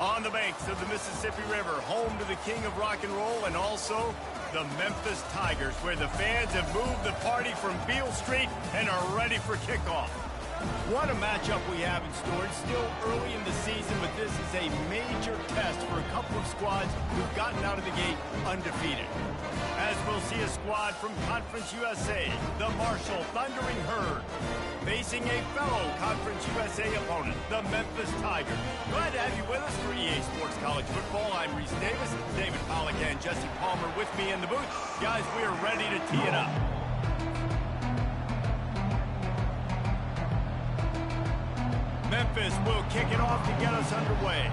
On the banks of the Mississippi River, home to the king of rock and roll and also the Memphis Tigers, where the fans have moved the party from Beale Street and are ready for kickoff. What a matchup we have in store. It's still early in the season, but this is a major test for a couple of squads who've gotten out of the gate undefeated. As we'll see a squad from Conference USA, the Marshall Thundering Herd, facing a fellow Conference USA opponent, the Memphis Tigers. Glad to have you with us for EA Sports College Football. I'm Reese Davis, David Pollack and Jesse Palmer with me in the booth. Guys, we are ready to tee it up. Memphis will kick it off to get us underway.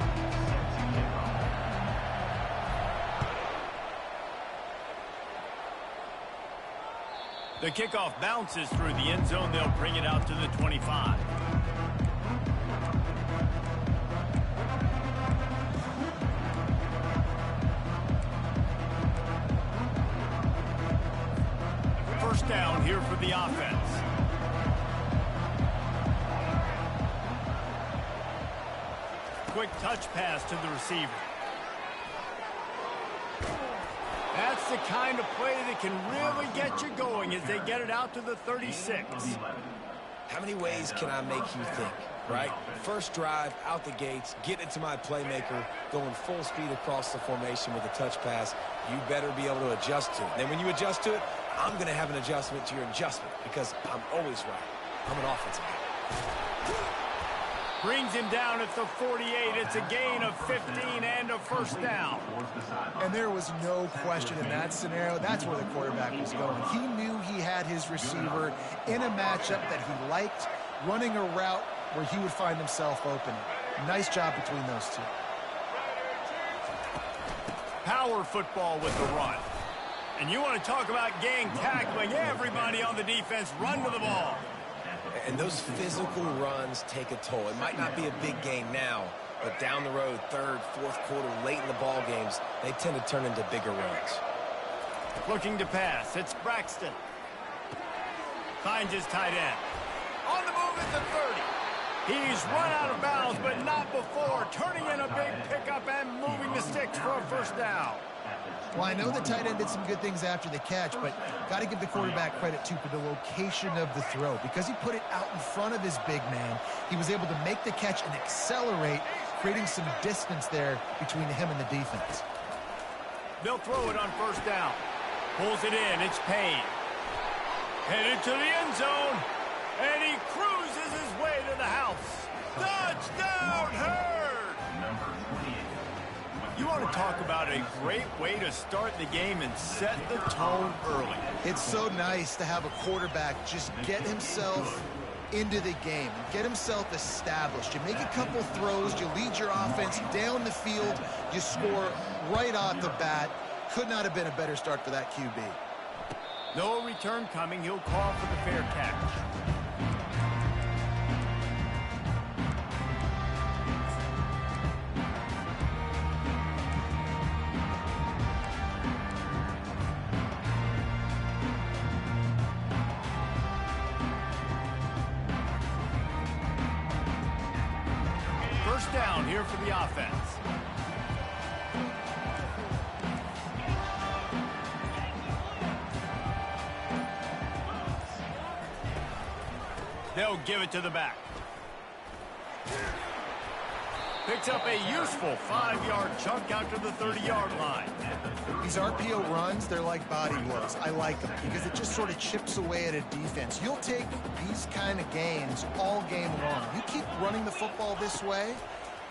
The kickoff bounces through the end zone. They'll bring it out to the 25. First down here for the offense. Quick touch pass to the receiver. That's the kind of play that can really get you going as they get it out to the 36. How many ways can I make you think, right? First drive, out the gates, get it to my playmaker, going full speed across the formation with a touch pass. You better be able to adjust to it. Then when you adjust to it, I'm going to have an adjustment to your adjustment because I'm always right. I'm an offensive guy. Brings him down at the 48. It's a gain of 15 and a first down. And there was no question in that scenario. That's where the quarterback was going. He knew he had his receiver in a matchup that he liked, running a route where he would find himself open. Nice job between those two. Power football with the run. And you want to talk about gang tackling. Everybody on the defense run to the ball. And those physical runs take a toll. It might not be a big game now, but down the road, third, fourth quarter, late in the ball games, they tend to turn into bigger runs. Looking to pass. It's Braxton. Finds his tight end. On the move at the 30. He's run out of bounds, but not before turning in a big pickup and moving the sticks for a first down. Well, I know the tight end did some good things after the catch, but got to give the quarterback credit, too, for the location of the throw. Because he put it out in front of his big man, he was able to make the catch and accelerate, creating some distance there between him and the defense. They'll throw it on first down. Pulls it in. It's Payne. Headed to the end zone. And he cruises his way to the house. Touchdown, Herd! You want to talk about a great way to start the game and set the tone early. It's so nice to have a quarterback just get himself into the game, get himself established. You make a couple throws, you lead your offense down the field, you score right off the bat. Could not have been a better start for that QB. No return coming. He'll call for the fair catch. First down here for the offense. They'll give it to the back. Picks up a useful 5-yard chunk out to the 30-yard line. These RPO runs, they're like body blows. I like them because it just sort of chips away at a defense. You'll take these kind of gains all game long. You keep running the football this way,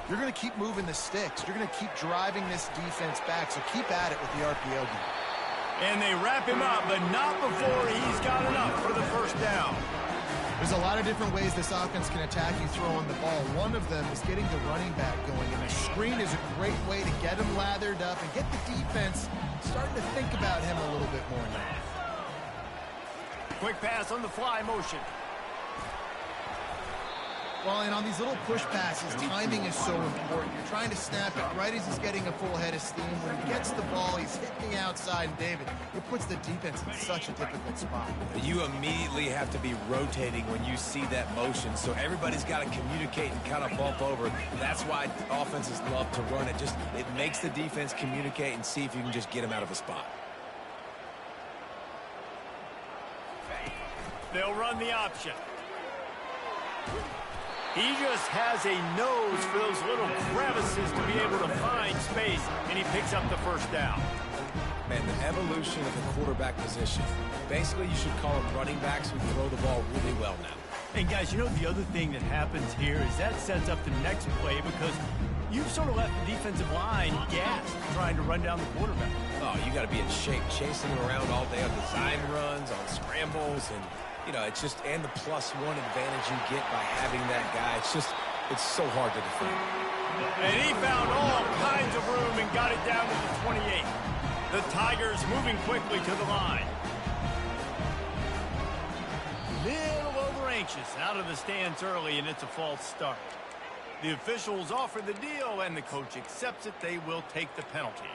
you're going to keep moving the sticks. You're going to keep driving this defense back, so keep at it with the RPO game. And they wrap him up, but not before he's got enough for the first down. There's a lot of different ways this offense can attack you throwing the ball. One of them is getting the running back going, and a screen is a great way to get him lathered up and get the defense starting to think about him a little bit more now. Quick pass on the fly motion. Well, and on these little push passes, timing is so important. You're trying to snap it right as he's getting a full head of steam. When he gets the ball, he's hitting the outside, and David, it puts the defense in such a difficult spot. You immediately have to be rotating when you see that motion, so everybody's got to communicate and kind of bump over. That's why offenses love to run it. It makes the defense communicate and see if you can just get him out of a spot. They'll run the option. He just has a nose for those little crevices to be able to find space, and he picks up the first down. Man, the evolution of the quarterback position. Basically, you should call them running backs who throw the ball really well now. And guys, you know the other thing that happens here is that sets up the next play because you've sort of left the defensive line gassed trying to run down the quarterback. Oh, you got to be in shape, chasing him around all day on design runs, on scrambles, and you know, it's just, and the +1 advantage you get by having that guy. It's so hard to defend. And he found all kinds of room and got it down to the 28. The Tigers moving quickly to the line. Little over anxious out of the stands early, and it's a false start. The officials offer the deal, and the coach accepts it. They will take the penalty.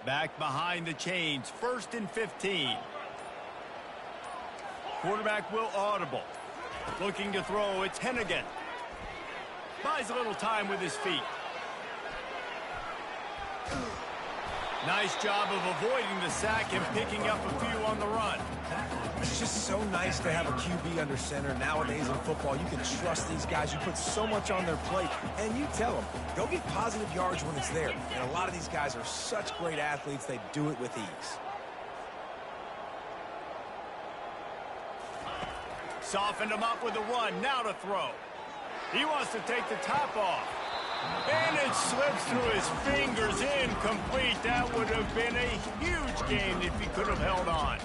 Back behind the chains, 1st and 15. Quarterback will audible. Looking to throw, it's Hennigan. Buys a little time with his feet. Nice job of avoiding the sack and picking up a few on the run. It's just so nice to have a QB under center. Nowadays in football, you can trust these guys. You put so much on their plate, and you tell them, go get positive yards when it's there. And a lot of these guys are such great athletes, they do it with ease. Softened him up with a run, now to throw. He wants to take the top off. And it slips through his fingers, incomplete. That would have been a huge gain if he could have held on.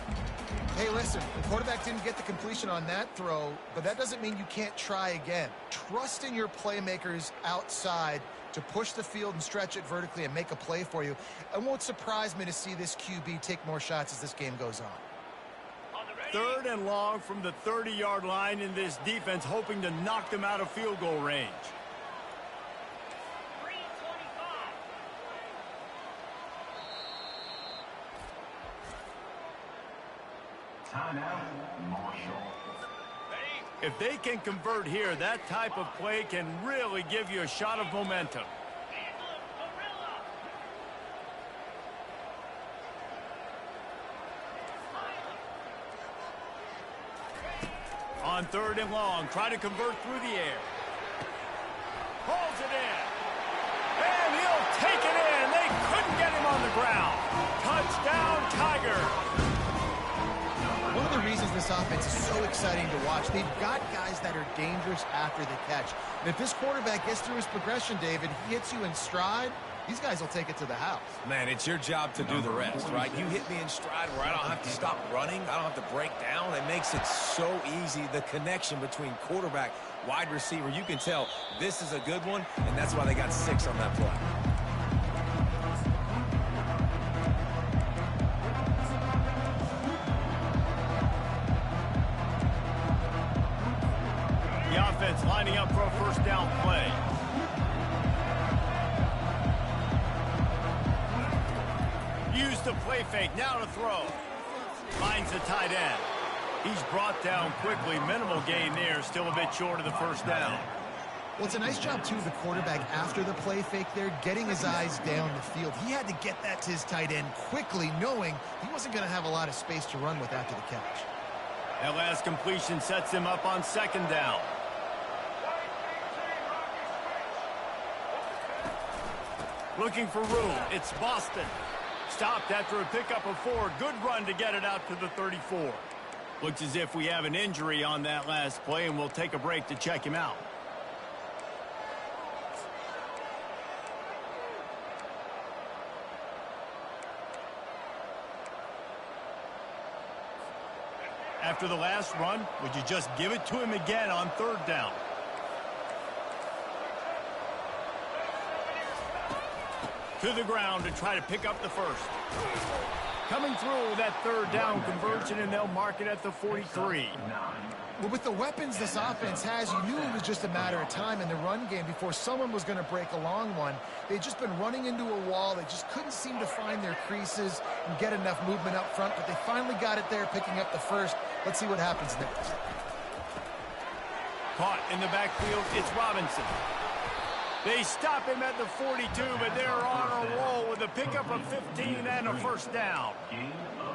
Hey, listen, the quarterback didn't get the completion on that throw, but that doesn't mean you can't try again. Trust in your playmakers outside to push the field and stretch it vertically and make a play for you. It won't surprise me to see this QB take more shots as this game goes on. 3rd and long from the 30-yard line, in this defense hoping to knock them out of field goal range. If they can convert here, that type of play can really give you a shot of momentum. On 3rd and long, try to convert through the air. Holds it in. And he'll take it in. They couldn't get him on the ground. Touchdown, Tiger. One of the reasons this offense is so exciting to watch, they've got guys that are dangerous after the catch. And if this quarterback gets through his progression, David, he hits you in stride, these guys will take it to the house. Man, it's your job to do the rest, right? You hit me in stride where I don't have to stop running. I don't have to break down. It makes it so easy, the connection between quarterback, wide receiver. You can tell this is a good one, and that's why they got 6 on that play. The offense lining up for a first down play. Use the play fake, now to throw. Finds the tight end. He's brought down quickly. Minimal gain there, still a bit short of the first down. Well, it's a nice job, too, of the quarterback after the play fake there, getting his eyes down the field. He had to get that to his tight end quickly, knowing he wasn't going to have a lot of space to run with after the catch. That last completion sets him up on 2nd down. Looking for room. It's Boston. Stopped after a pickup of 4. Good run to get it out to the 34. Looks as if we have an injury on that last play, and we'll take a break to check him out. After the last run, would you just give it to him again on third down? To the ground to try to pick up the first. Coming through with that third down conversion, and they'll mark it at the 43. Well, with the weapons this offense has, you knew it was just a matter of time in the run game before someone was going to break a long one. They'd just been running into a wall. They just couldn't seem to find their creases and get enough movement up front, but they finally got it there, picking up the first. Let's see what happens next. Caught in the backfield, it's Robinson. They stop him at the 42, but they're on a roll with a pickup of 15 and a first down.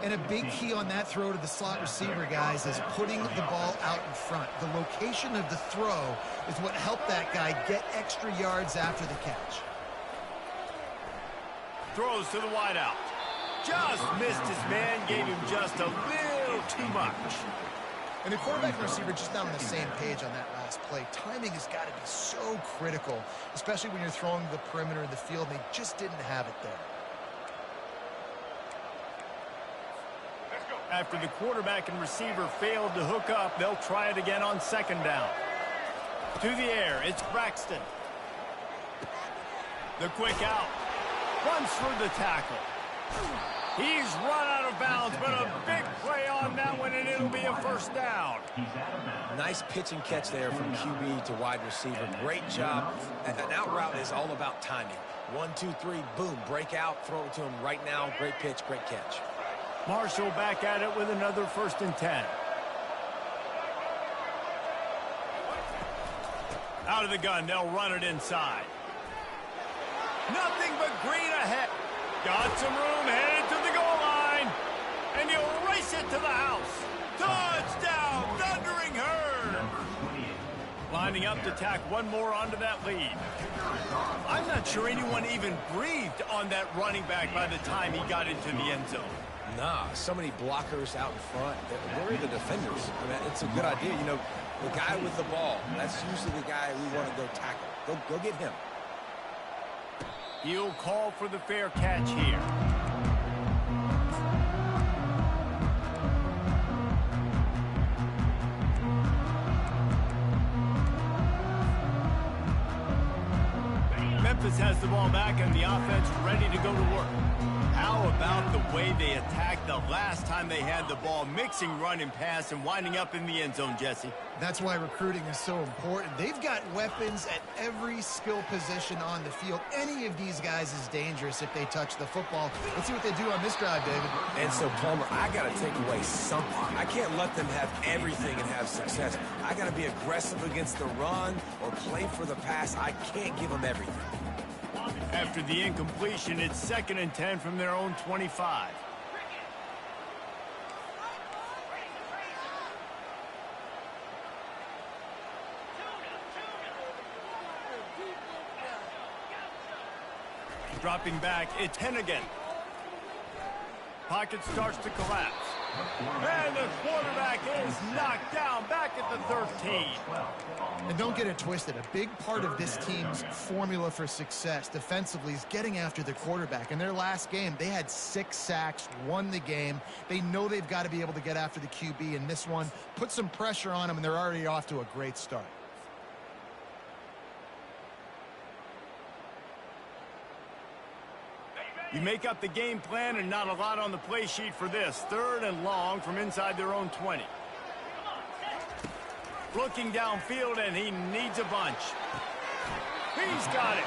And a big key on that throw to the slot receiver, guys, is putting the ball out in front. The location of the throw is what helped that guy get extra yards after the catch. Throws to the wideout. Just missed his man, gave him just a little too much. And the quarterback and receiver just not on the same page on that last play. Timing has got to be so critical, especially when you're throwing to the perimeter of the field. They just didn't have it there. After the quarterback and receiver failed to hook up, they'll try it again on second down. To the air, it's Braxton. The quick out. Runs through the tackle. He's run out of bounds, but a big play on that one, and it'll be a first down. Nice pitch and catch there from QB to wide receiver. Great job. An out route is all about timing. 1, 2, 3, boom, break out, throw it to him right now. Great pitch, great catch. Marshall back at it with another 1st and 10. Out of the gun, they'll run it inside. Nothing but green ahead. Got some room, headed to the goal line. And he'll race it to the house. Touchdown, Thundering Herd. Lining up to tack one more onto that lead. I'm not sure anyone even breathed on that running back by the time he got into the end zone. Nah, so many blockers out in front. Where are the defenders? I mean, it's a good idea. You know, the guy with the ball, that's usually the guy we want to go tackle. Go get him. He'll call for the fair catch here. Memphis has the ball back and the offense ready to go to work. How about the way they attacked the last time they had the ball, mixing run and pass and winding up in the end zone, Jesse? That's why recruiting is so important. They've got weapons at every skill position on the field. Any of these guys is dangerous if they touch the football. Let's see what they do on this drive, David. And so, Palmer, I got to take away something. I can't let them have everything and have success. I got to be aggressive against the run or play for the pass. I can't give them everything. After the incompletion, it's 2nd and 10 from their own 25. Dropping back, it's Hennigan. Pocket starts to collapse. And the quarterback is knocked down back at the 13. And don't get it twisted. A big part of this team's formula for success defensively is getting after the quarterback. In their last game, they had 6 sacks, won the game. They know they've got to be able to get after the QB in this one, put some pressure on them, and they're already off to a great start. You make up the game plan and not a lot on the play sheet for this. 3rd and long from inside their own 20. Looking downfield, and he needs a bunch. He's got it.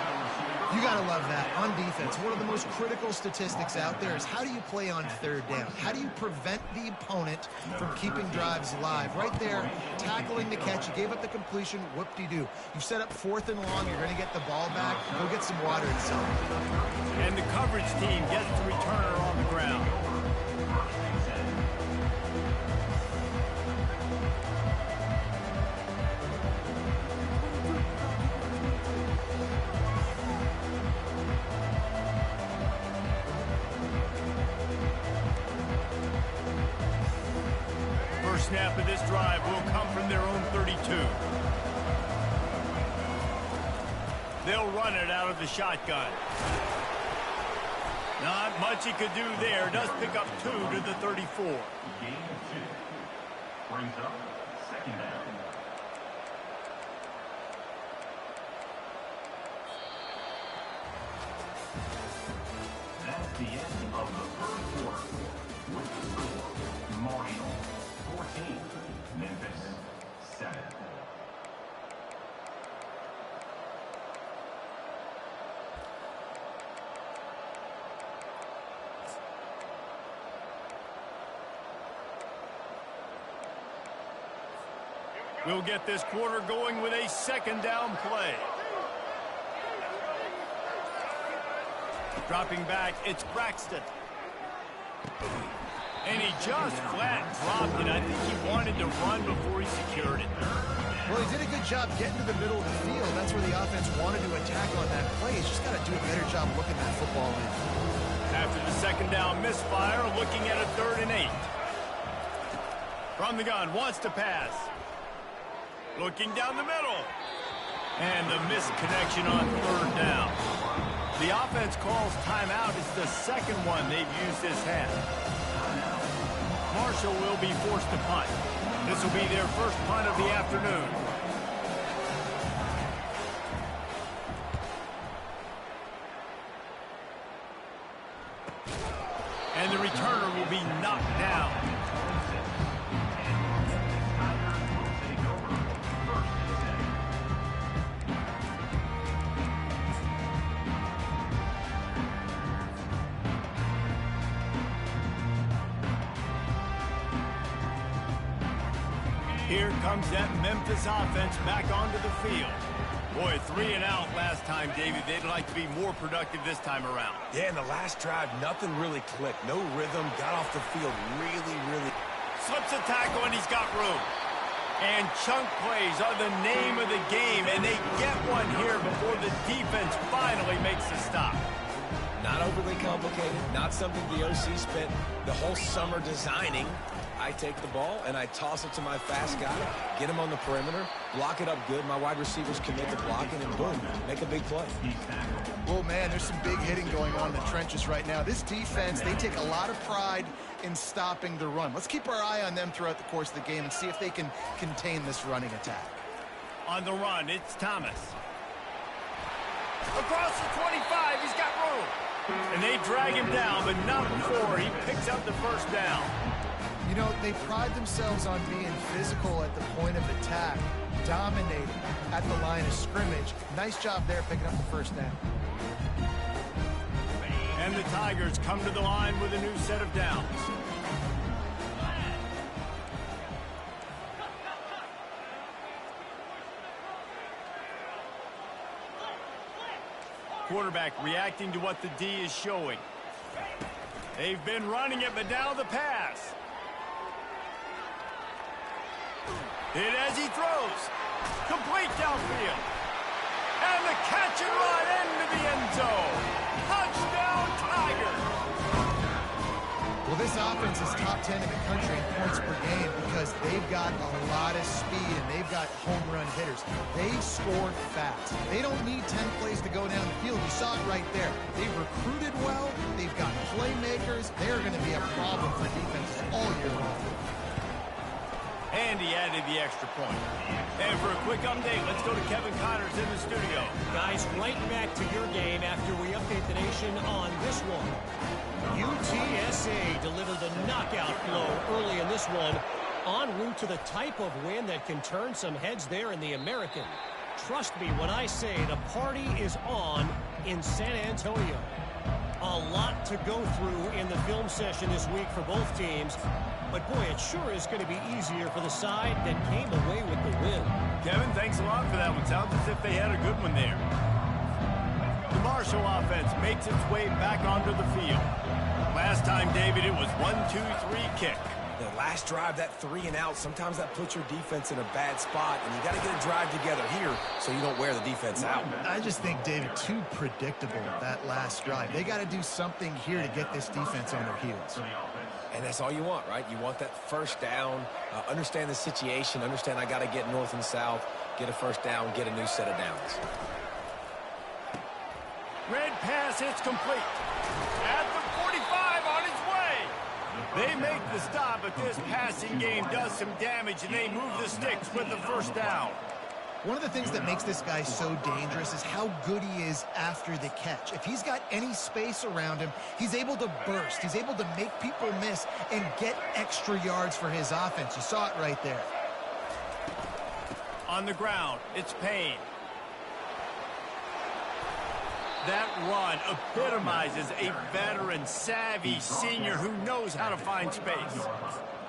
You got to love that. On defense, one of the most critical statistics out there is how do you play on 3rd down? How do you prevent the opponent from keeping drives alive? Right there, tackling the catch. You gave up the completion. Whoop-de-doo. You set up 4th and long. You're going to get the ball back. Go get some water inside. And the coverage team gets the returner on the ground. Snap of this drive will come from their own 32. They'll run it out of the shotgun. Not much he could do there. Does pick up 2 to the 34. Brings up second down. That's the end of the first quarter. With the score, Marshall 14, Memphis 7. We'll get this quarter going with a second down play. Dropping back, it's Braxton. And he just flat dropped it. I think he wanted to run before he secured it. Well, he did a good job getting to the middle of the field. That's where the offense wanted to attack on that play. He's just got to do a better job looking that football in. After the second down misfire, looking at a 3rd and 8. From the gun, wants to pass. Looking down the middle. And the misconnection on 3rd down. The offense calls timeout. It's the second one they've used this half. Marshall will be forced to punt. This will be their first punt of the afternoon. And the returner will be knocked down. Here comes that Memphis offense back onto the field. Boy, 3 and out last time, David. They'd like to be more productive this time around. Yeah, in the last drive, nothing really clicked. No rhythm, got off the field really. Slips a tackle, and he's got room. And chunk plays are the name of the game, and they get one here before the defense finally makes a stop. Not overly complicated, not something the OC spent the whole summer designing. I take the ball and I toss it to my fast guy, get him on the perimeter, block it up good. My wide receivers commit to blocking, and boom, make a big play. Oh, man, there's some big hitting going on in the trenches right now. This defense, they take a lot of pride in stopping the run. Let's keep our eye on them throughout the course of the game and see if they can contain this running attack. On the run, it's Thomas. Across the 25, he's got room. And they drag him down, but not before he picks up the first down. You know, they pride themselves on being physical at the point of attack, dominating at the line of scrimmage. Nice job there picking up the first down. And the Tigers come to the line with a new set of downs. Quarterback reacting to what the D is showing. They've been running it, but now the pass. Hit as he throws. Complete downfield. And the catch and run into the end zone. Touchdown, Tigers. Well, this offense is top 10 in the country in points per game because they've got a lot of speed and they've got home run hitters. They score fast. They don't need 10 plays to go down the field. You saw it right there. They've recruited well. They've got playmakers. They're going to be a problem for defenses all year long. And he added the extra point. And for a quick update, let's go to Kevin Connors in the studio. Guys, right back to your game after we update the nation on this one. UTSA delivered the knockout blow early in this one, en route to the type of win that can turn some heads there in the American. Trust me when I say the party is on in San Antonio. A lot to go through in the film session this week for both teams. But, boy, it sure is going to be easier for the side that came away with the win. Kevin, thanks a lot for that one. Sounds as if they had a good one there. The Marshall offense makes its way back onto the field. Last time, David, it was 1-2-3 kick. The last drive, that 3 and out, sometimes that puts your defense in a bad spot, and you got to get a drive together here so you don't wear the defense out. I just think, David, too predictable that last drive. They got to do something here to get this defense on their heels. And that's all you want, right? You want that first down, understand the situation, understand I got to get north and south, get a first down, get a new set of downs. Red pass, it's complete. At the 45, on its way. They make the stop, but this passing game does some damage, and they move the sticks with the first down. One of the things that makes this guy so dangerous is how good he is after the catch. If he's got any space around him, he's able to burst. He's able to make people miss and get extra yards for his offense. You saw it right there. On the ground, it's Payne. That run epitomizes a veteran, savvy senior who knows how to find space.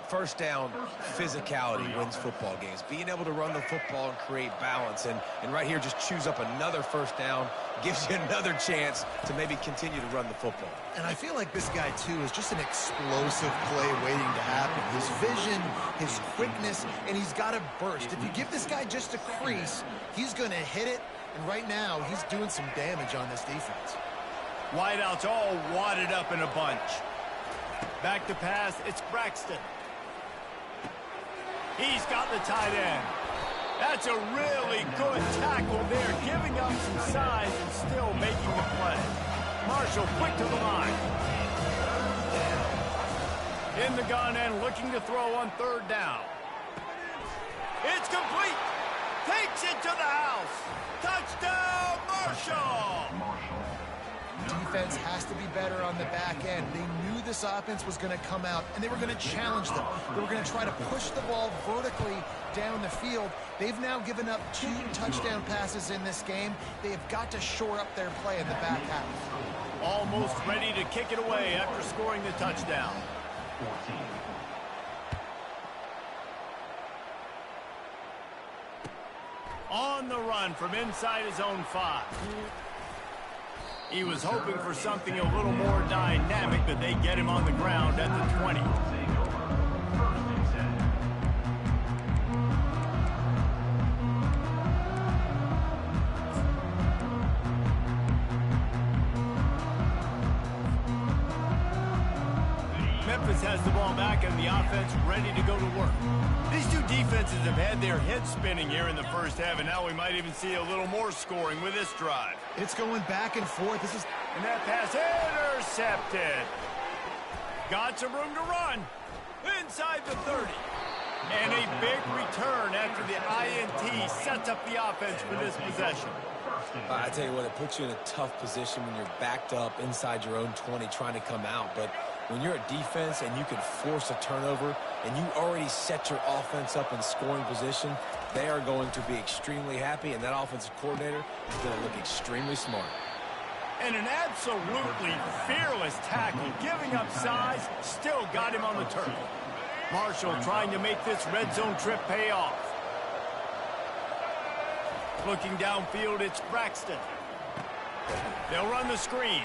First down, physicality wins football games. Being able to run the football and create balance. And right here, just choose up another first down, gives you another chance to maybe continue to run the football. And I feel like this guy, too, is just an explosive play waiting to happen. His vision, his quickness, and he's got to burst. If you give this guy just a crease, he's going to hit it. And right now, he's doing some damage on this defense. Wideouts all wadded up in a bunch. Back to pass, it's Braxton. He's got the tight end. That's a really good tackle there, giving up some size and still making the play. Marshall quick to the line. In the gun and looking to throw on third down. It's complete. Takes it to the house. Touchdown, Marshall! Defense has to be better on the back end. They knew this offense was going to come out, and they were going to challenge them. They were going to try to push the ball vertically down the field. They've now given up 2 touchdown passes in this game. They have got to shore up their play in the back half. Almost ready to kick it away after scoring the touchdown. 14. On the run from inside his own 5. He was hoping for something a little more dynamic, but they get him on the ground at the 20. Memphis has the ball back and the offense ready to go to work. These two defenses have had their heads spinning here in the first half, and now we might even see a little more scoring with this drive. It's going back and forth. And that pass intercepted. Got some room to run. Inside the 30. And a big return after the INT sets up the offense for this possession. I tell you what, it puts you in a tough position when you're backed up inside your own 20 trying to come out. But when you're a defense and you can force a turnover and you already set your offense up in scoring position, they are going to be extremely happy, and that offensive coordinator is going to look extremely smart. And an absolutely fearless tackle, giving up size, still got him on the turf. Marshall trying to make this red zone trip pay off. Looking downfield, it's Braxton. They'll run the screen.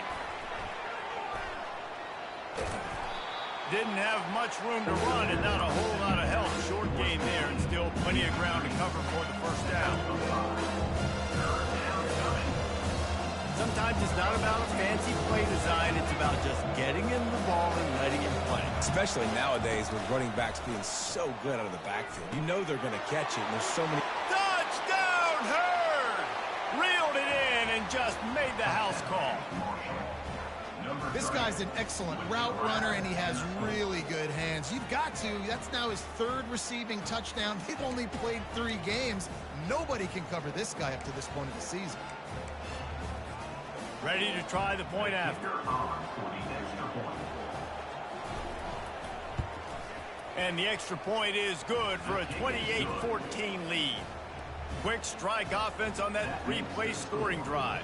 Didn't have much room to run and not a whole lot of help. Short gain there and still plenty of ground to cover for the first down. Sometimes it's not about a fancy play design. It's about just getting him the ball and letting him play. Especially nowadays with running backs being so good out of the backfield. You know they're going to catch it, and there's so many... Touchdown, Hurd! Reeled it in and just made the house call. This guy's an excellent route runner, and he has really good hands. You've got to. That's now his 3rd receiving touchdown. They've only played 3 games. Nobody can cover this guy up to this point of the season. Ready to try the point after. And the extra point is good for a 28-14 lead. Quick strike offense on that 3-play scoring drive.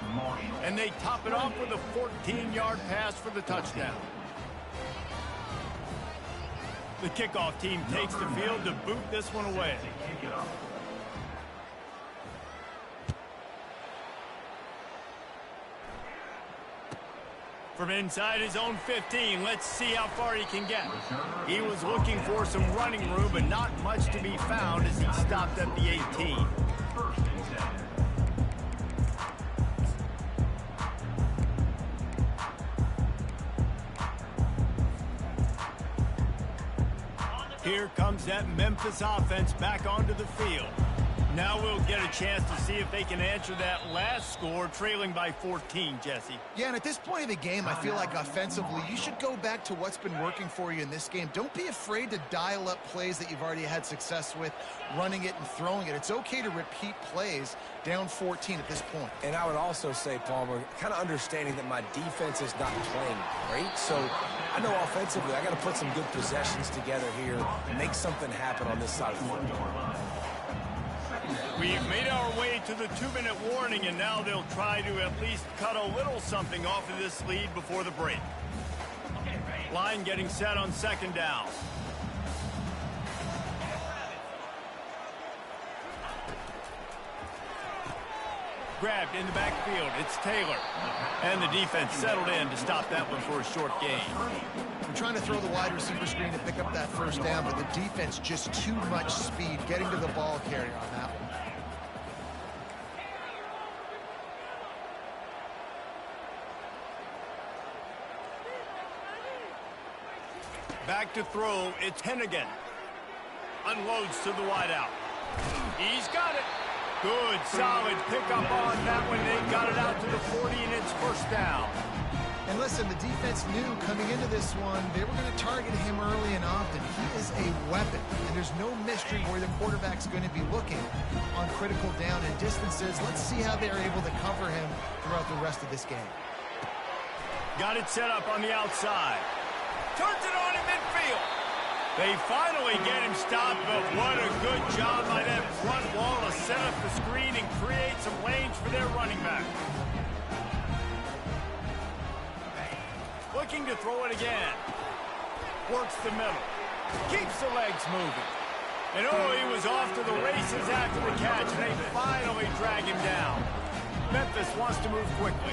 And they top it off with a 14-yard pass for the touchdown. The kickoff team takes the field to boot this one away. From inside his own 15, let's see how far he can get. He was looking for some running room, but not much to be found as he stopped at the 18. Here comes that Memphis offense back onto the field. Now we'll get a chance to see if they can answer that last score, trailing by 14, Jesse. Yeah, and at this point of the game, I feel like offensively, you should go back to what's been working for you in this game. Don't be afraid to dial up plays that you've already had success with, running it and throwing it. It's okay to repeat plays down 14 at this point. And I would also say, Palmer, kind of understanding that my defense is not playing great. So I know offensively, I got to put some good possessions together here and make something happen on this side of the football. We've made our way to the 2-minute warning, and now they'll try to at least cut a little something off of this lead before the break. Line getting set on 2nd down. Grabbed in the backfield. It's Taylor. And the defense settled in to stop that one for a short gain. We're trying to throw the wide receiver screen to pick up that 1st down, but the defense just too much speed getting to the ball carrier on that one. Back to throw, it's Hennigan. Unloads to the wideout. He's got it. Good, solid pickup on that one. They got it out to the 40, and it's 1st down. And listen, the defense knew coming into this one, they were going to target him early and often. He is a weapon, and there's no mystery where the quarterback's going to be looking on critical down and distances. Let's see how they're able to cover him throughout the rest of this game. Got it set up on the outside. Turns it on in midfield. They finally get him stopped, but what a good job by that front wall to set up the screen and create some lanes for their running back. Looking to throw it again. Works the middle. Keeps the legs moving. And oh, he was off to the races after the catch, and they finally drag him down. Memphis wants to move quickly.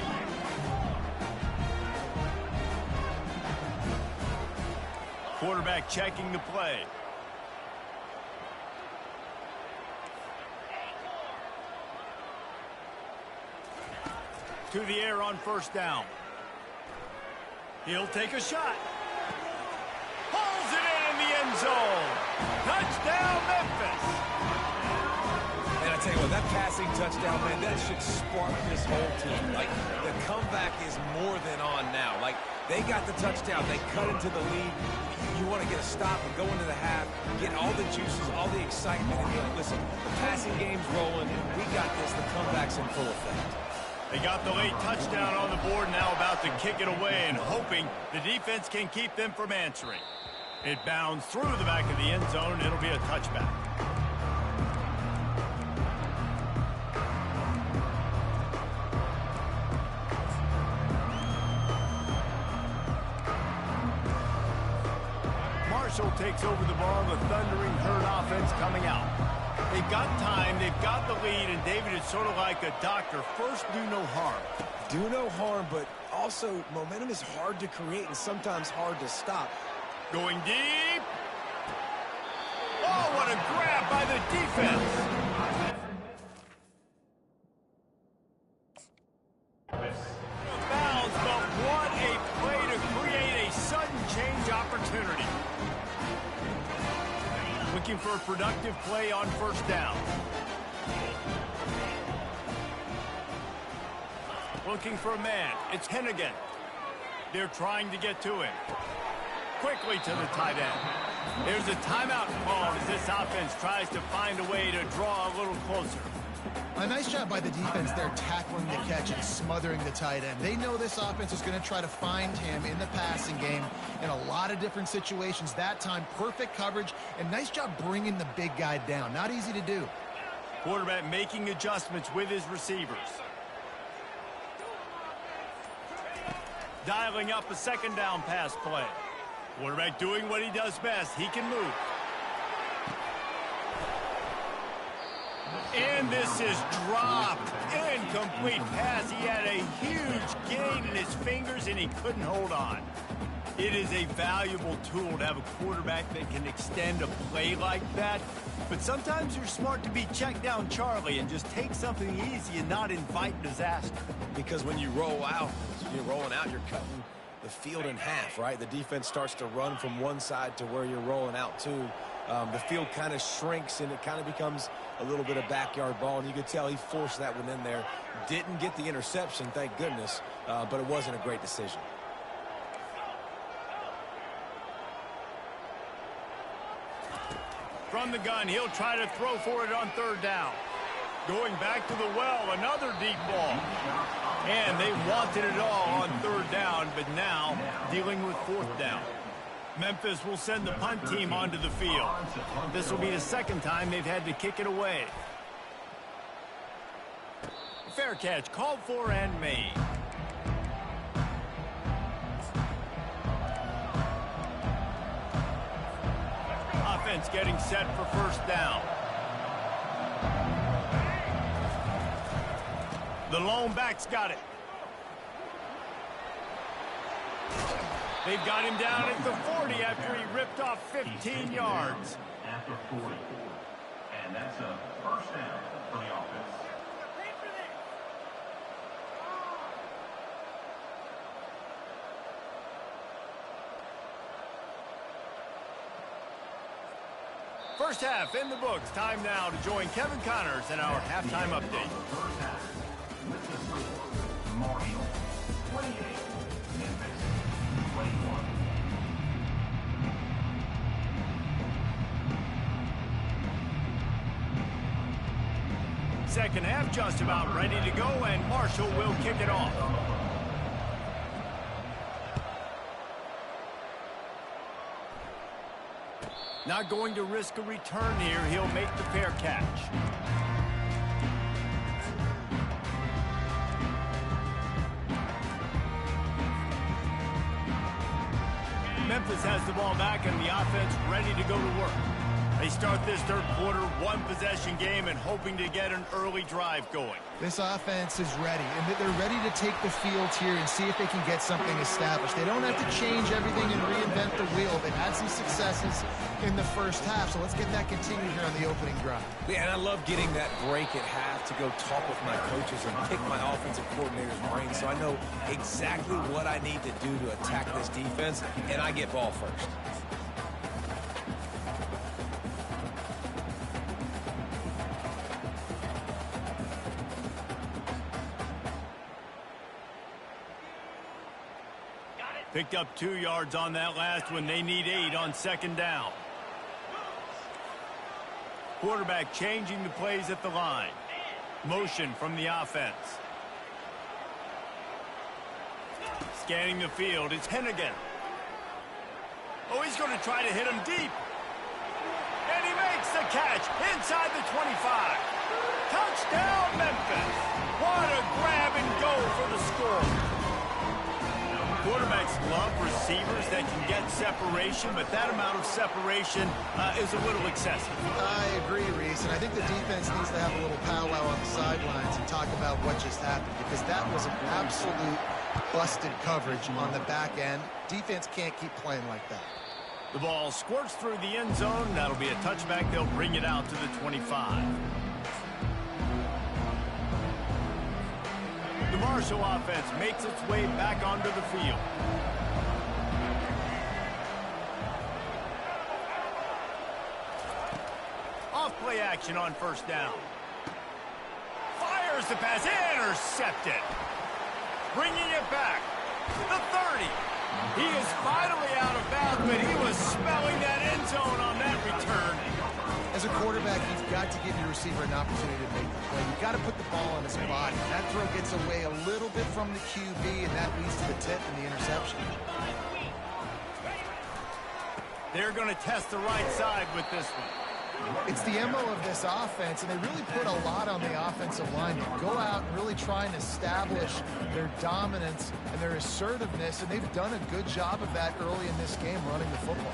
Quarterback checking the play. To the air on 1st down. He'll take a shot. Pulls it in the end zone. Touchdown, Memphis. And I tell you what, that passing touchdown, man, that should spark this whole team. Like, the comeback is more than on now. Like, they got the touchdown. They cut into the lead. You want to get a stop and go into the half, get all the juices, all the excitement, and be like, listen, the passing game's rolling. We got this. The comeback's in full effect. They got the late touchdown on the board, now about to kick it away and hoping the defense can keep them from answering. It bounds through the back of the end zone, and it'll be a touchback. Marshall takes over the ball, the Thundering Herd offense coming out. They've got time, they've got the lead, and David is sort of like a doctor. First, do no harm. Do no harm, but also momentum is hard to create and sometimes hard to stop. Going deep. Oh, what a grab by the defense. Bounds, but what a play to create a sudden change opportunity. Looking for a productive play on 1st down. Looking for a man. It's Hennigan. They're trying to get to him. Quickly to the tight end. There's a timeout called as this offense tries to find a way to draw a little closer. A nice job by the defense there tackling the catch and smothering the tight end. They know this offense is going to try to find him in the passing game in a lot of different situations. That time, perfect coverage, and nice job bringing the big guy down. Not easy to do. Quarterback making adjustments with his receivers. Dialing up a 2nd down pass play. Quarterback doing what he does best. He can move. And this is dropped. Incomplete pass. He had a huge gain in his fingers, and he couldn't hold on. It is a valuable tool to have a quarterback that can extend a play like that. But sometimes you're smart to be check down Charlie and just take something easy and not invite disaster. Because when you roll out, you're rolling out, you're cutting the field in half, right? The defense starts to run from one side to where you're rolling out to. the field kind of shrinks and it kind of becomes a little bit of backyard ball. And you could tell he forced that one in there. Didn't get the interception, thank goodness, but it wasn't a great decision. From the gun, he'll try to throw for it on third down. Going back to the well, another deep ball. And they wanted it all on third down, but now dealing with fourth down. Memphis will send the punt team onto the field. This will be the second time they've had to kick it away. Fair catch called for and made. Offense getting set for first down. The lone back's got it. They've got him down at the 40 after he ripped off 15 yards. After 44. And that's a first down for the offense. First half in the books. Time now to join Kevin Connors in our halftime update. First half. With the score, Marshall, 28. Memphis, 21. Second half just about ready to go, and Marshall will kick it off. Not going to risk a return here. He'll make the fair catch. Memphis has the ball back and the offense ready to go to work. They start this third quarter one-possession game and hoping to get an early drive going. This offense is ready, and they're ready to take the field here and see if they can get something established. They don't have to change everything and reinvent the wheel. They've had some successes in the first half, so let's get that continued here on the opening drive. Yeah, and I love getting that break at half to go talk with my coaches and pick my offensive coordinator's brain so I know exactly what I need to do to attack this defense, and I get ball first. Picked up 2 yards on that last one. They need 8 on second down. Quarterback changing the plays at the line. Motion from the offense. Scanning the field, it's Hennigan. Oh, he's going to try to hit him deep. And he makes the catch inside the 25. Touchdown, Memphis. What a grab and go for the score. Quarterbacks love receivers that can get separation, but that amount of separation is a little excessive. I agree, Reese, and I think the defense needs to have a little powwow on the sidelines and talk about what just happened, because that was an absolute busted coverage on the back end. Defense can't keep playing like that. The ball squirts through the end zone. That'll be a touchback. They'll bring it out to the 25. The Marshall offense makes its way back onto the field. Off play action on first down. Fires the pass, intercepted. Bringing it back. The 30. He is finally out of bounds, but he was smelling that end zone on that return. As a quarterback, you've got to give your receiver an opportunity to make the play. You've got to put the ball on his body. That throw gets away a little bit from the QB, and that leads to the tip and the interception. They're going to test the right side with this one. It's the MO of this offense, and they really put a lot on the offensive line to go out and really try and establish their dominance and their assertiveness, and they've done a good job of that early in this game running the football.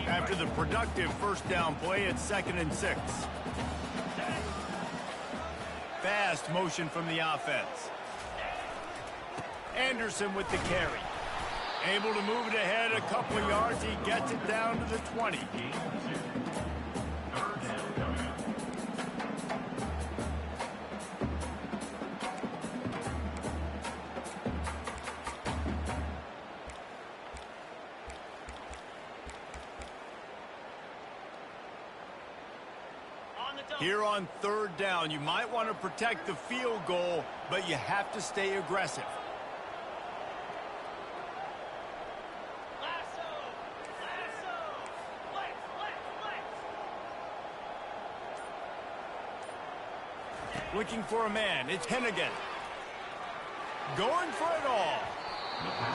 After the productive first down play, it's 2nd and 6. Fast motion from the offense. Anderson with the carry. Able to move it ahead a couple of yards. He gets it down to the 20. Here on third down, you might want to protect the field goal, but you have to stay aggressive. Looking for a man. It's Hennigan. Going for it all.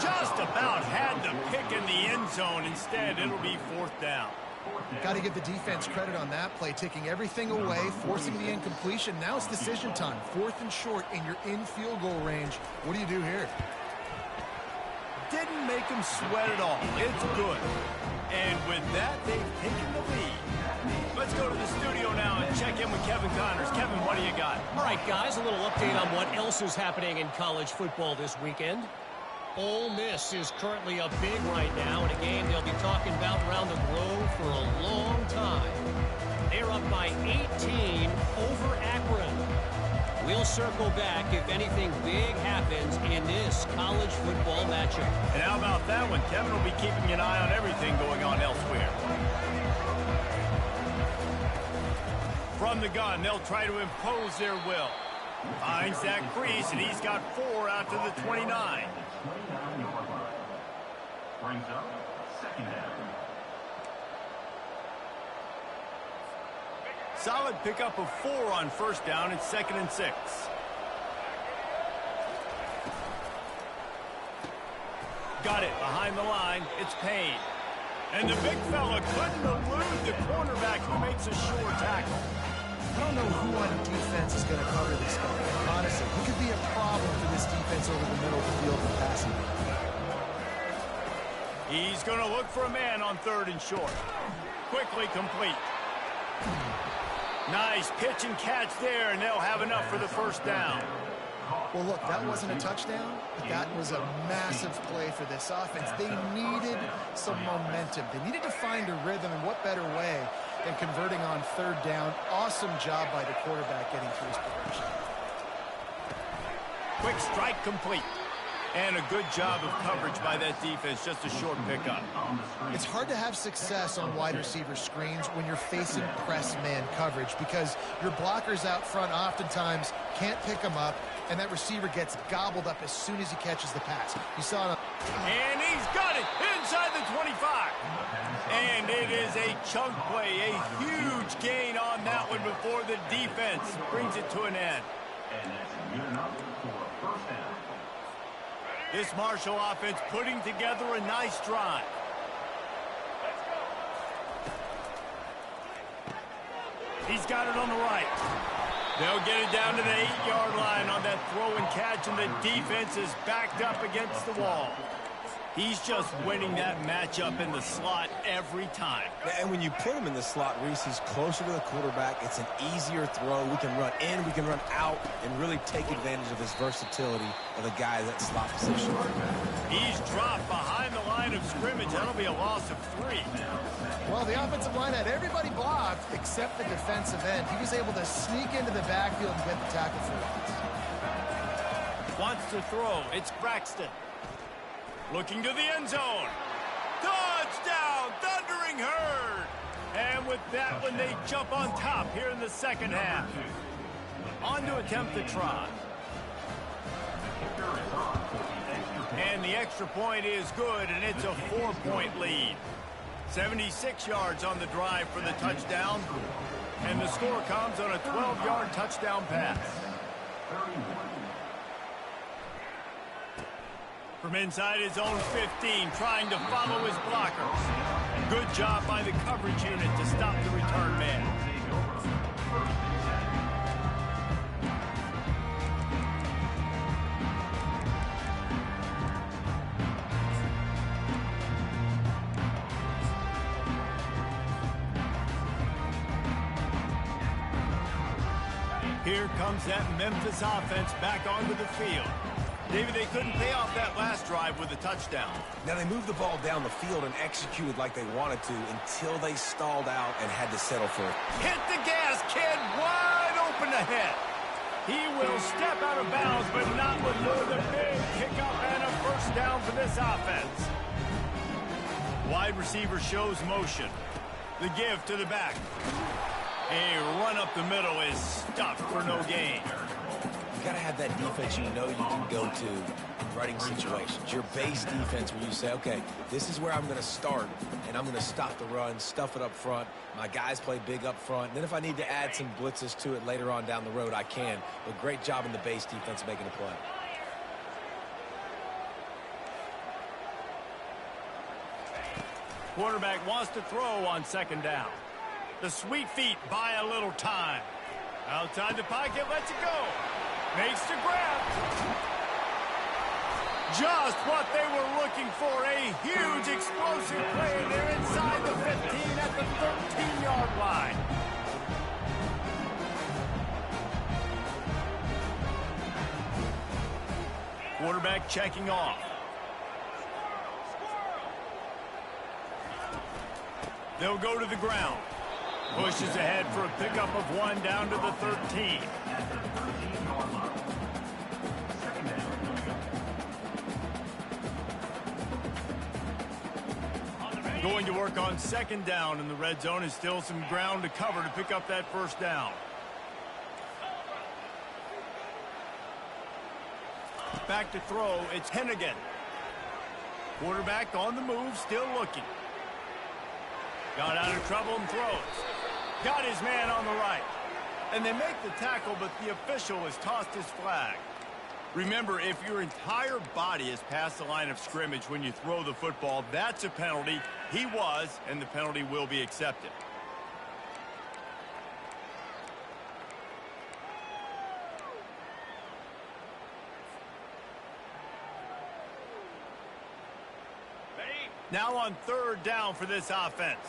Just about had the pick in the end zone. Instead, it'll be fourth down. Got to give the defense credit on that play, taking everything away, forcing the incompletion. Now it's decision time. Fourth and short, and you're in field goal range. What do you do here? Didn't make him sweat at all. It's good. And with that, they've taken the lead. Let's go to the studio now and check in with Kevin Connors. Kevin, what do you got? All right, guys, a little update on what else is happening in college football this weekend. Ole Miss is currently up big right now in a game they'll be talking about around the globe for a long time. They're up by 18 over Akron. We'll circle back if anything big happens in this college football matchup. And how about that one? Kevin will be keeping an eye on everything going on elsewhere. From the gun, they'll try to impose their will. Finds that crease, and he's got 4 out to the 29. 29-yard line. Brings up second down. Solid pickup of 4 on first down. It's 2nd and 6. Got it behind the line. It's Payne. And the big fella couldn't elude the cornerback who makes a sure tackle. I don't know who on defense is going to cover this guy. Honestly, he could be a problem for this defense over the middle of the field in passing. He's going to look for a man on 3rd and short. Quickly complete. Nice pitch and catch there, and they'll have enough for the first down. Well, look, that wasn't a touchdown, but that was a massive play for this offense. They needed some momentum. They needed to find a rhythm, and what better way than converting on 3rd down. Awesome job by the quarterback getting through his progression. Quick strike complete. And a good job of coverage by that defense, just a short pickup. It's hard to have success on wide receiver screens when you're facing press man coverage because your blockers out front oftentimes can't pick them up, and that receiver gets gobbled up as soon as he catches the pass. You saw it. And he's got it inside the 25. And it is a chunk play, a huge gain on that one before the defense brings it to an end. And that's good enough for a first down. This Marshall offense putting together a nice drive. He's got it on the right. They'll get it down to the 8-yard line on that throw and catch, and the defense is backed up against the wall. He's just winning that matchup in the slot every time. And when you put him in the slot, Reese, he's closer to the quarterback. It's an easier throw. We can run in, we can run out, and really take advantage of his versatility of the guy in that slot position. He's dropped behind the line of scrimmage. That'll be a loss of 3. Well, the offensive line had everybody blocked except the defensive end. He was able to sneak into the backfield and get the tackle for loss. Wants to throw. It's Braxton. Looking to the end zone. Touchdown, Thundering Herd. And with that one, they jump on top here in the second half. On to attempt the try. And the extra point is good, and it's a 4-point lead. 76 yards on the drive for the touchdown. And the score comes on a 12-yard touchdown pass. From inside his own 15, trying to follow his blockers. Good job by the coverage unit to stop the return man. Here comes that Memphis offense back onto the field. David, they couldn't pay off that last drive with a touchdown. Now, they moved the ball down the field and executed like they wanted to until they stalled out and had to settle for it. Hit the gas, kid. Wide open ahead. He will step out of bounds, but not before the big kickoff and a first down for this offense. Wide receiver shows motion. The give to the back. A run up the middle is stuffed for no gain. You got to have that defense you know you can go to in running situations. Your base defense where you say, okay, this is where I'm going to start, and I'm going to stop the run, stuff it up front. My guys play big up front. And then if I need to add some blitzes to it later on down the road, I can. But great job in the base defense making a play. Quarterback wants to throw on second down. The sweet feet buy a little time. Outside the pocket, lets it go. Makes the grab. Just what they were looking for. A huge explosive play. They're inside the 15 at the 13-yard line. Quarterback checking off. They'll go to the ground. Pushes ahead for a pickup of 1 down to the 13. Going to work on second down in the red zone, and still some ground to cover to pick up that first down. Back to throw, it's Hennigan. Quarterback on the move, still looking. Got out of trouble and throws. Got his man on the right. And they make the tackle, but the official has tossed his flag. Remember, if your entire body is past the line of scrimmage when you throw the football, that's a penalty. He was, and the penalty will be accepted. Now on third down for this offense.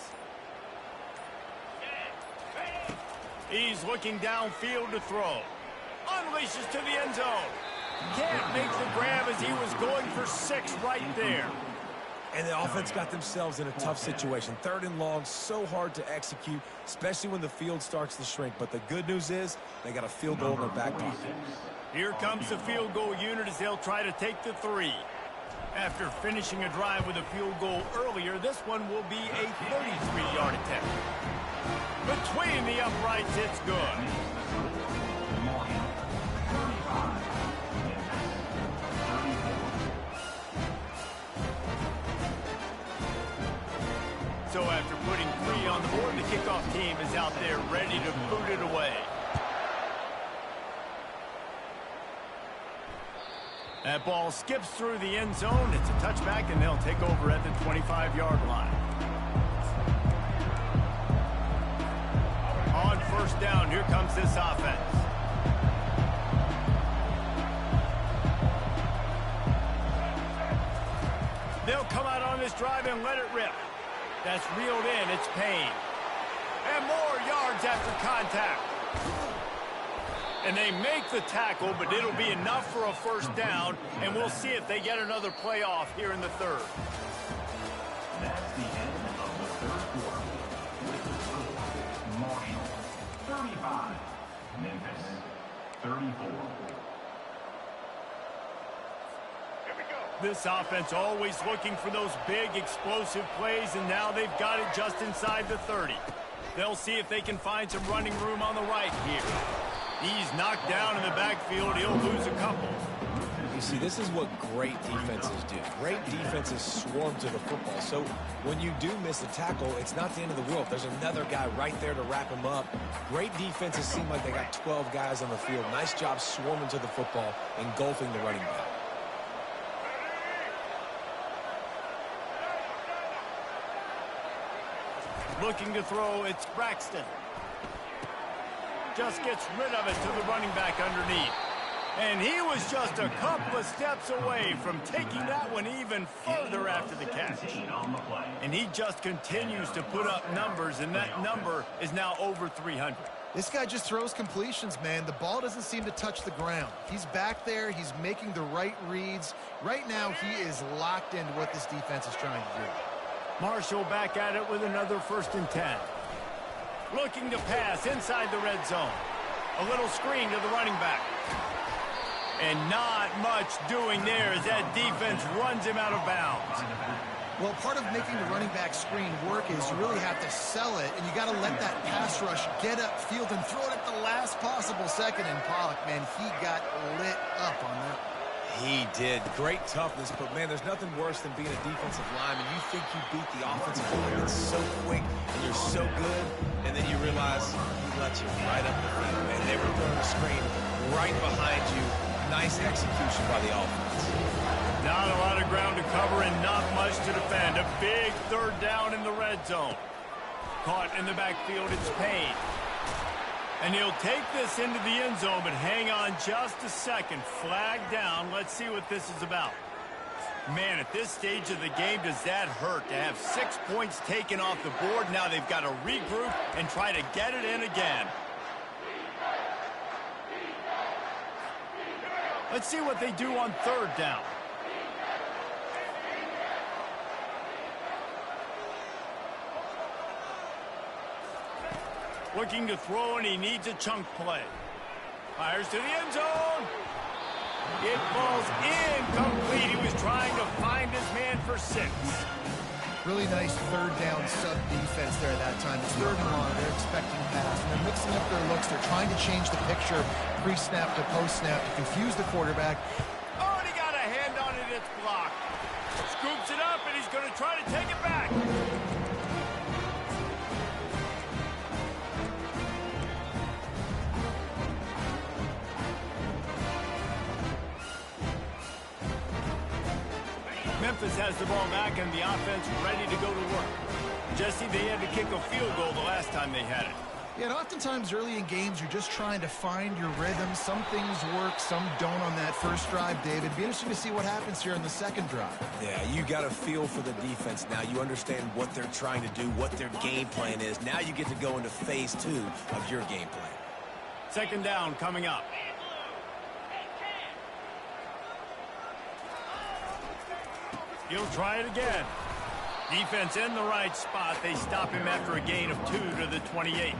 He's looking downfield to throw. Unleashes to the end zone. Can't make the grab as he was going for 6 right there. And the offense got themselves in a tough situation. 3rd and long, so hard to execute, especially when the field starts to shrink. But the good news is they got a field goal in their back pocket. Here comes the field goal unit as they'll try to take the 3. After finishing a drive with a field goal earlier, this one will be a 33-yard attempt. Between the uprights, it's good. So after putting 3 on the board, the kickoff team is out there ready to boot it away. That ball skips through the end zone. It's a touchback, and they'll take over at the 25-yard line. On first down, here comes this offense. They'll come out on this drive and let it rip. That's reeled in. It's Payne. And more yards after contact. And they make the tackle, but it'll be enough for a first down, and we'll see if they get another play off here in the 3rd. That's the end of the 3rd quarter. With the score, Marshall, 35. Memphis, 34. This offense always looking for those big, explosive plays, and now they've got it just inside the 30. They'll see if they can find some running room on the right here. He's knocked down in the backfield. He'll lose a couple. You see, this is what great defenses do. Great defenses swarm to the football. So when you do miss a tackle, it's not the end of the world. There's another guy right there to wrap him up. Great defenses seem like they got 12 guys on the field. Nice job swarming to the football, engulfing the running back. Looking to throw, it's Braxton. Just gets rid of it to the running back underneath. And he was just a couple of steps away from taking that one even further after the catch. And he just continues to put up numbers, and that number is now over 300. This guy just throws completions, man. The ball doesn't seem to touch the ground. He's back there. He's making the right reads. Right now, he is locked into what this defense is trying to do. Marshall back at it with another 1st and 10. Looking to pass inside the red zone. A little screen to the running back. And not much doing there as that defense runs him out of bounds. Well, part of making the running back screen work is you really have to sell it, and you got to let that pass rush get upfield and throw it at the last possible second. And Pollock, man, he got lit up on that. He did. Great toughness, but, man, there's nothing worse than being a defensive lineman. You think you beat the offensive line that's so quick and you're so good, and then you realize he let you right up the field, man. They were throwing a screen right behind you. Nice execution by the offense. Not a lot of ground to cover and not much to defend. A big third down in the red zone. Caught in the backfield, it's Payne. And he'll take this into the end zone, but hang on just a second. Flag down. Let's see what this is about. Man, at this stage of the game, does that hurt to have 6 points taken off the board? Now they've got to regroup and try to get it in again. Let's see what they do on third down. Looking to throw, and he needs a chunk play. Fires to the end zone. It falls incomplete. He was trying to find his man for 6. Really nice third down sub defense there that time. It's third and long. They're expecting pass, and they're mixing up their looks. They're trying to change the picture pre-snap to post-snap to confuse the quarterback. Oh, and he got a hand on it. It's blocked. Scoops it up, and he's going to try to take it back. Memphis has the ball back and the offense ready to go to work. Jesse, they had to kick a field goal the last time they had it. Yeah, and oftentimes early in games, you're just trying to find your rhythm. Some things work, some don't on that first drive, David. It'd be interesting to see what happens here in the second drive. Yeah, you got a feel for the defense now. You understand what they're trying to do, what their game plan is. Now you get to go into phase 2 of your game plan. Second down coming up. He'll try it again. Defense in the right spot. They stop him after a gain of 2 to the 28.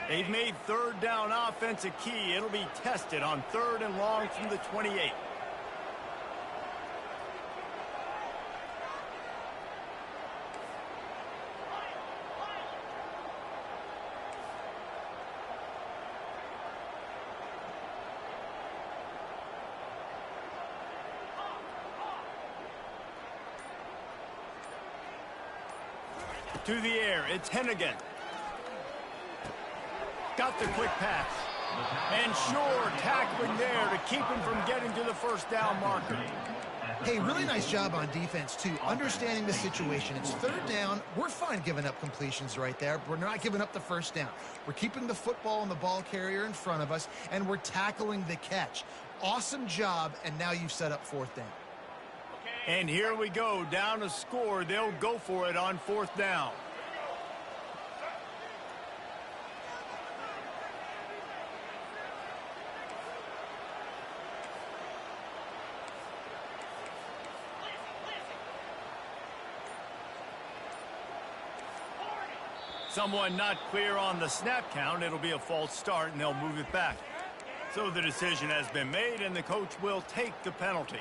They've made third down offense a key. It'll be tested on third and long from the 28. To the air, it's Hennigan. Got the quick pass. And sure, tackling there to keep him from getting to the first down marker. Hey, really nice job on defense, too. Understanding the situation. It's third down. We're fine giving up completions right there. We're not giving up the first down. We're keeping the football and the ball carrier in front of us, and we're tackling the catch. Awesome job, and now you've set up fourth down. And here we go, down a score. They'll go for it on fourth down. Someone not clear on the snap count. It'll be a false start, and they'll move it back. So the decision has been made, and the coach will take the penalty.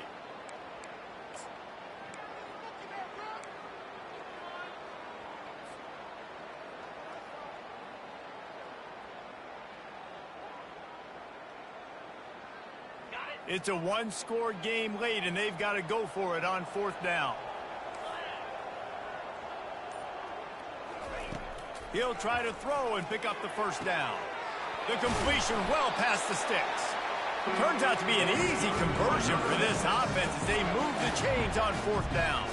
It's a one-score game late, and they've got to go for it on fourth down. He'll try to throw and pick up the first down. The completion well past the sticks. Turns out to be an easy conversion for this offense as they move the chains on fourth down.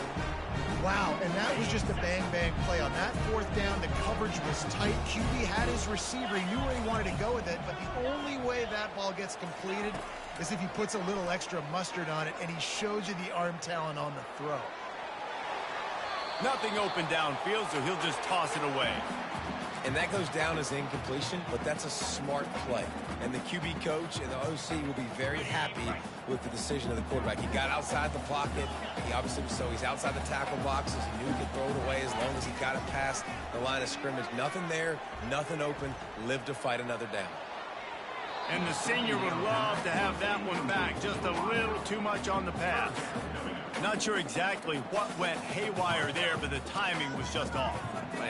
Wow, and that was just a bang-bang play. On that fourth down, the coverage was tight. QB had his receiver. He knew where he wanted to go with it, but the only way that ball gets completed is if he puts a little extra mustard on it, and he shows you the arm talent on the throw. Nothing open downfield, so he'll just toss it away. And that goes down as incompletion, but that's a smart play. And the QB coach and the OC will be very happy with the decision of the quarterback. He got outside the pocket. He obviously was so he's outside the tackle boxes. He knew he could throw it away as long as he got it past the line of scrimmage. Nothing there, nothing open. Live to fight another down. And the senior would love to have that one back. Just a little too much on the pass. Not sure exactly what went haywire there, but the timing was just off.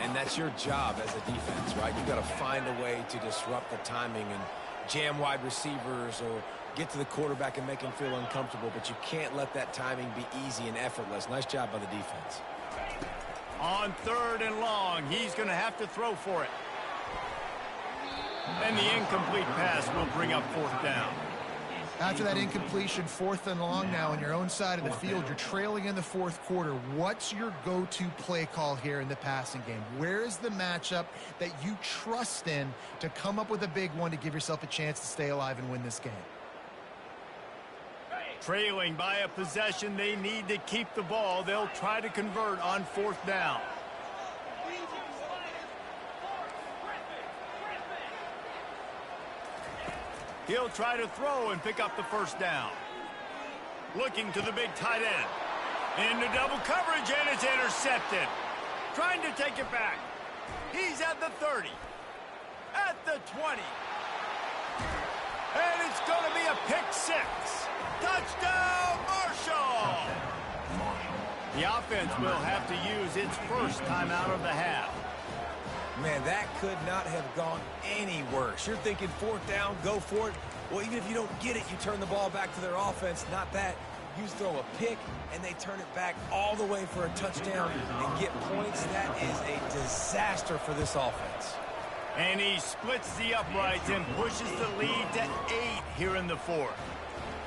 And that's your job as a defense, right? You've got to find a way to disrupt the timing and jam wide receivers or get to the quarterback and make him feel uncomfortable, but you can't let that timing be easy and effortless. Nice job by the defense. On 3rd and long, he's going to have to throw for it. And the incomplete pass will bring up 4th down. After that incompletion, 4th and long now on your own side of the field, you're trailing in the 4th quarter. What's your go-to play call here in the passing game? Where is the matchup that you trust in to come up with a big one to give yourself a chance to stay alive and win this game? Trailing by a possession, they need to keep the ball. They'll try to convert on 4th down. He'll try to throw and pick up the 1st down. Looking to the big tight end. Into double coverage, and it's intercepted. Trying to take it back. He's at the 30. At the 20. And it's going to be a pick 6. Touchdown, Marshall! The offense will have to use its first timeout of the half. Man, that could not have gone any worse. You're thinking 4th down, go for it. Well, even if you don't get it, you turn the ball back to their offense. Not that. You throw a pick, and they turn it back all the way for a touchdown and get points. That is a disaster for this offense. And he splits the uprights and pushes the lead to 8 here in the 4th.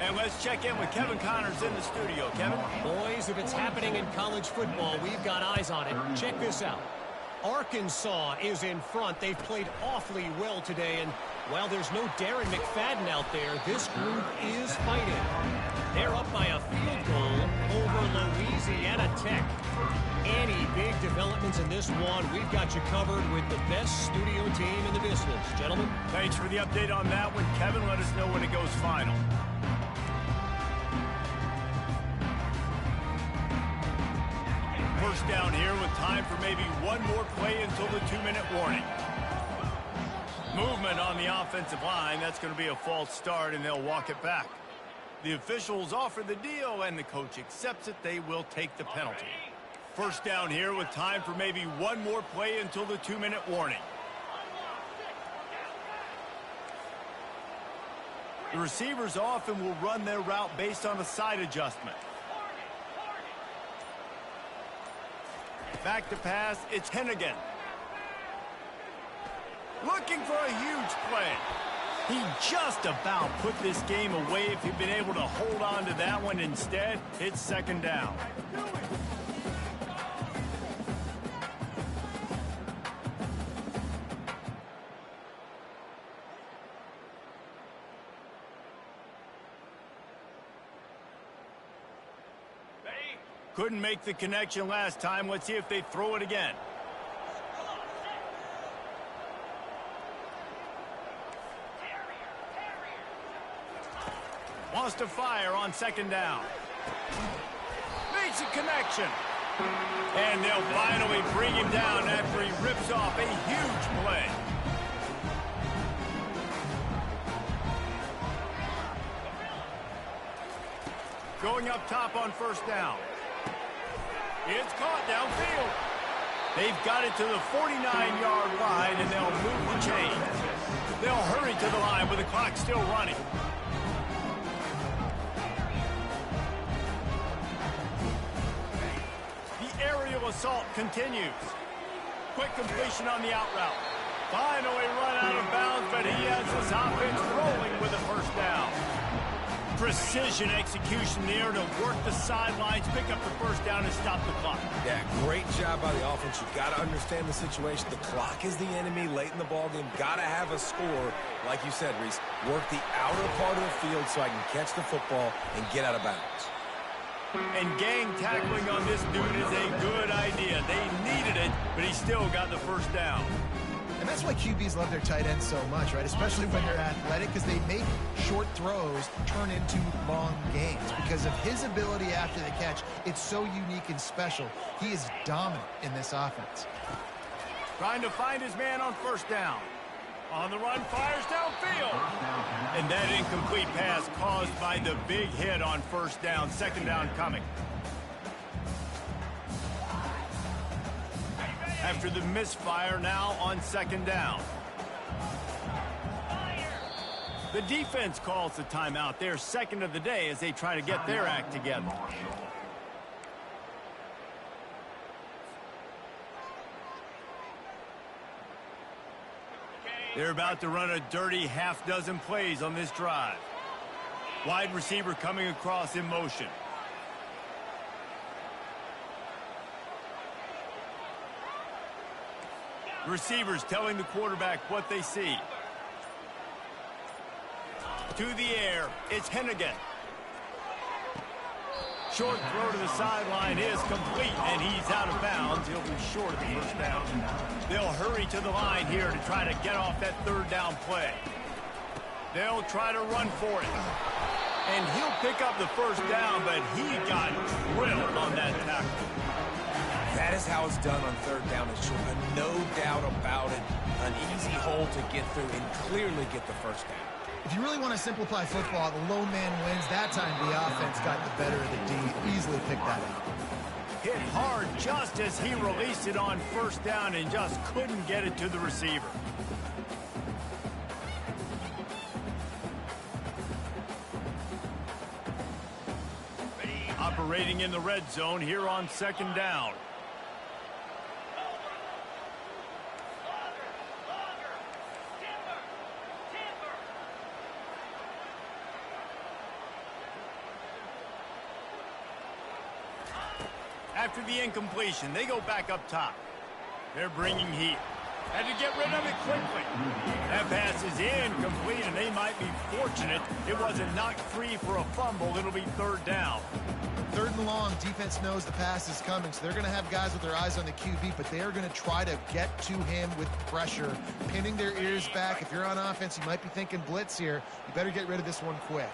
And let's check in with Kevin Connors in the studio. Kevin? Boys, if it's happening in college football, we've got eyes on it. Check this out. Arkansas is in front. They've played awfully well today, and while there's no Darren McFadden out there, this group is fighting. They're up by a field goal over Louisiana Tech. Any big developments in this one, we've got you covered with the best studio team in the business. Gentlemen? Thanks for the update on that one. Kevin, let us know when it goes final. First down here with time for maybe one more play until the 2-minute warning. Movement on the offensive line. That's going to be a false start, and they'll walk it back. The officials offer the deal, and the coach accepts it. They will take the penalty. First down here with time for maybe one more play until the 2-minute warning. The receivers often will run their route based on a side adjustment. Back to pass, it's Hennigan. Looking for a huge play. He just about put this game away if he'd been able to hold on to that one. Instead, it's 2nd down. Couldn't make the connection last time. Let's see if they throw it again. Wants to fire on 2nd down. Makes a connection. And they'll finally bring him down after he rips off a huge play. Going up top on 1st down. It's caught downfield. They've got it to the 49-yard line, and they'll move the chains. They'll hurry to the line with the clock still running. The aerial assault continues. Quick completion on the out route. Finally run out of bounds, but he has his offense rolling with a 1st down. Precision execution there to work the sidelines, pick up the 1st down, and stop the clock. Yeah, great job by the offense. You've got to understand the situation. The clock is the enemy late in the ballgame. Got to have a score. Like you said, Reese, work the outer part of the field so I can catch the football and get out of bounds. And gang tackling on this dude is a good idea. They needed it, but he still got the 1st down. And that's why QBs love their tight ends so much, right? Especially when they're athletic, because they make short throws turn into long gains. Because of his ability after the catch, it's so unique and special. He is dominant in this offense. Trying to find his man on 1st down. On the run, fires downfield. And that incomplete pass caused by the big hit on first down. Second down coming. After the misfire, now on second down. The defense calls the timeout. Their second of the day as they try to get their act together. They're about to run a dirty half-dozen plays on this drive. Wide receiver coming across in motion. Receivers telling the quarterback what they see. To the air, it's Hennigan. Short throw to the sideline is complete, and he's out of bounds. He'll be short of the first down. They'll hurry to the line here to try to get off that third down play. They'll try to run for it. And he'll pick up the first down, but he got drilled on that tackle. That is how it's done on third down. It's short, no doubt about it. An easy hole to get through and clearly get the first down. If you really want to simplify football, the low man wins. That time the offense got the better of the D. Easily picked that up. Hit hard just as he released it on first down and just couldn't get it to the receiver. Operating in the red zone here on second down. After the incompletion, they go back up top. They're bringing heat. Had to get rid of it quickly. That pass is incomplete, and they might be fortunate it wasn't knocked free for a fumble. It'll be third down. Third and long, defense knows the pass is coming, so they're going to have guys with their eyes on the QB, but they are going to try to get to him with pressure, pinning their ears back. If you're on offense, you might be thinking blitz here. You better get rid of this one quick.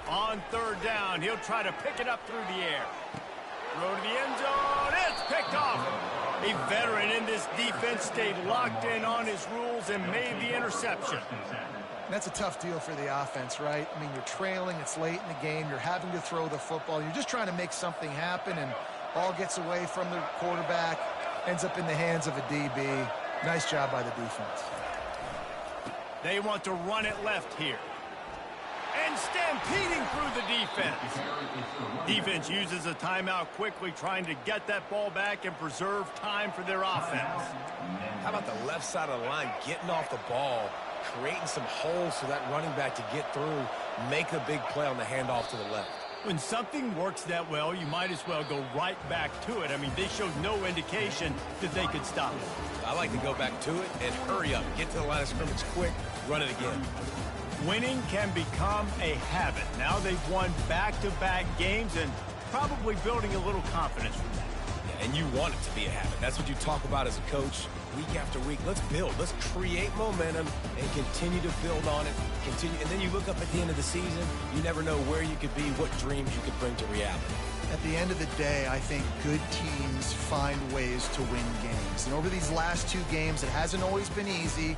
On third down, he'll try to pick it up through the air. Throw to the end zone. It's picked off. A veteran in this defense stayed locked in on his rules and made the interception. That's a tough deal for the offense, right? I mean, you're trailing. It's late in the game. You're having to throw the football. You're just trying to make something happen, and ball gets away from the quarterback, ends up in the hands of a DB. Nice job by the defense. They want to run it left here. And stampeding through the defense. Defense uses a timeout quickly, trying to get that ball back and preserve time for their offense. How about the left side of the line getting off the ball, creating some holes for that running back to get through, make a big play on the handoff to the left. When something works that well, you might as well go right back to it. I mean, they showed no indication that they could stop it. I like to go back to it and hurry up, get to the line of scrimmage quick, run it again. Winning can become a habit. Now they've won back-to-back games and probably building a little confidence from that. Yeah, and you want it to be a habit. That's what you talk about as a coach week after week. Let's build. Let's create momentum and continue to build on it. And then you look up at the end of the season, you never know where you could be, what dreams you could bring to reality. At the end of the day, I think good teams find ways to win games. And over these last two games, it hasn't always been easy.